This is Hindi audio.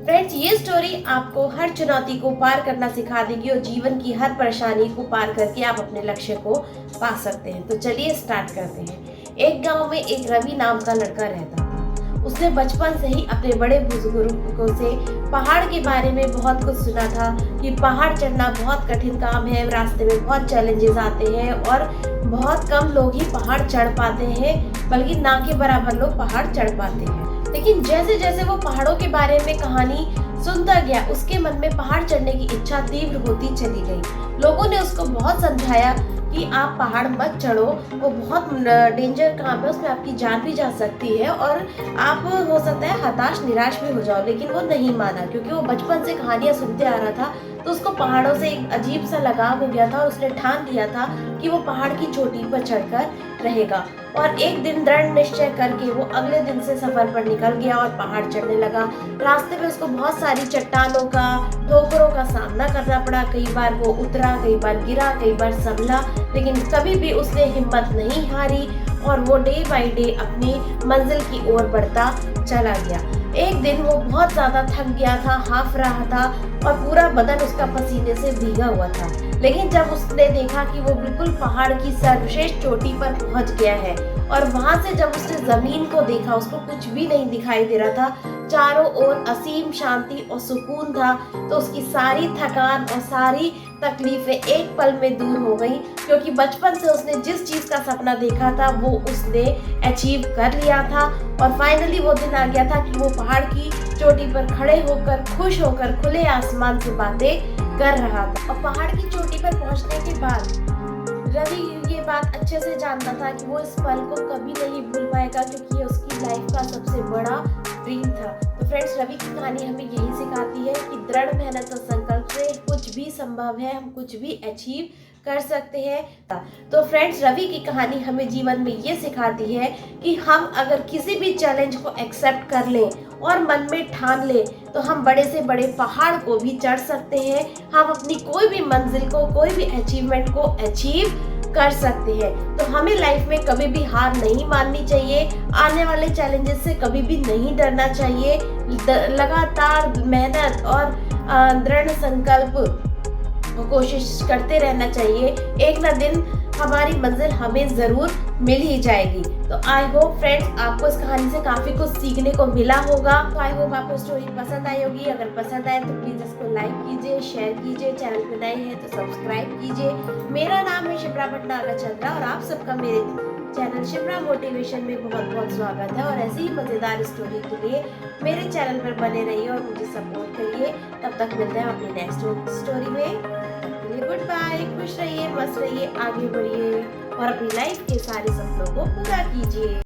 फ्रेंड्स, ये स्टोरी आपको हर चुनौती को पार करना सिखा देगी और जीवन की हर परेशानी को पार करके आप अपने लक्ष्य को पा सकते हैं। तो चलिए स्टार्ट करते हैं। एक गांव में एक रवि नाम का लड़का रहता था। उसने बचपन से ही अपने बड़े बुजुर्गों से पहाड़ के बारे में बहुत कुछ सुना था कि पहाड़ चढ़ना बहुत कठिन काम है, रास्ते में बहुत चैलेंजेस आते हैं और बहुत कम लोग ही पहाड़ चढ़ पाते हैं, बल्कि ना के बराबर लोग पहाड़ चढ़ पाते हैं। लेकिन जैसे जैसे वो पहाड़ों के बारे में कहानी सुनता गया, उसके मन में पहाड़ चढ़ने की इच्छा तीव्र होती चली गई। लोगों ने उसको बहुत समझाया कि आप पहाड़ मत चढ़ो, वो बहुत डेंजर काम है, उसमें आपकी जान भी जा सकती है और आप हो सकता है हताश निराश भी हो जाओ। लेकिन वो नहीं माना, क्योंकि वो बचपन से कहानियां सुनते आ रहा था, तो उसको पहाड़ों से एक अजीब सा लगाव हो गया था और उसने ठान लिया था कि वो पहाड़ की चोटी पर चढ़कर रहेगा। और एक दिन दृढ़ निश्चय करके वो अगले दिन से सफर पर निकल गया और पहाड़ चढ़ने लगा। रास्ते में उसको बहुत सारी चट्टानों का, ठोकरों का सामना करना पड़ा। कई बार वो उतरा, कई बार गिरा, कई बार संभला, लेकिन कभी भी उसने हिम्मत नहीं हारी और वो डे बाय डे अपनी मंजिल की ओर बढ़ता चला गया। एक दिन वो बहुत ज्यादा थक गया था, हाफ रहा था और पूरा बदन उसका पसीने से भीगा हुआ था। लेकिन जब उसने देखा कि वो बिल्कुल पहाड़ की सर्वश्रेष्ठ चोटी पर पहुंच गया है और वहां से जब उसने जमीन को देखा, उसको कुछ भी नहीं दिखाई दे रहा था। चारों ओर असीम शांति और सुकून था। तो उसकी सारी थकान और सारी तकलीफें एक पल में दूर हो गई, क्योंकि बचपन से उसने जिस चीज का सपना देखा था वो उसने अचीव कर लिया था। और फाइनली वो दिन आ गया था कि वो पहाड़ की चोटी पर खड़े होकर, खुश होकर खुले आसमान से बातें कर रहा था। और पहाड़ की चोटी पर पहुंचने के बाद रवि ये बात अच्छे से जानता था कि वो इस पल को कभी नहीं भूल पाएगा, क्योंकि ये उसकी लाइफ का सबसे बड़ा ड्रीम था। तो फ्रेंड्स, रवि की कहानी हमें यही सिखाती है कि दृढ़ मेहनत और संकल्प से कुछ भी संभव है, हम कुछ भी अचीव कर सकते हैं। तो फ्रेंड्स, रवि की कहानी हमें जीवन में ये सिखाती है कि हम अगर किसी भी चैलेंज को एक्सेप्ट कर लें और मन में ठान लें, तो हम बड़े से बड़े पहाड़ को भी चढ़ सकते हैं। हम अपनी कोई भी मंजिल को, कोई भी अचीवमेंट को अचीव कर सकते हैं। तो हमें लाइफ में कभी भी हार नहीं माननी चाहिए, आने वाले चैलेंजेस से कभी भी नहीं डरना चाहिए। लगातार मेहनत और दृढ़ संकल्प कोशिश करते रहना चाहिए। एक ना दिन हमारी मंजिल हमें जरूर मिल ही जाएगी। तो आई होप फ्रेंड्स, आपको इस कहानी से काफी कुछ सीखने को मिला होगा। तो आई होप आपको स्टोरी पसंद आई होगी। अगर पसंद आए तो प्लीज इसको लाइक कीजिए, शेयर कीजिए, चैनल पे नए हैं तो सब्सक्राइब कीजिए। मेरा नाम है शिप्रा भटनागर और आप सबका मेरे चैनल शिप्रा मोटिवेशन में बहुत बहुत स्वागत है। और ऐसी ही मजेदार स्टोरी के लिए मेरे चैनल पर बने रहिए और मुझे सपोर्ट करिए। तब तक मिलते हैं अपनी नेक्स्ट स्टोरी में। गुड बाय, खुश रहिए, मस्त रहिए, आगे बढ़िए और अपनी लाइफ के सारे सपनों को पूरा कीजिए।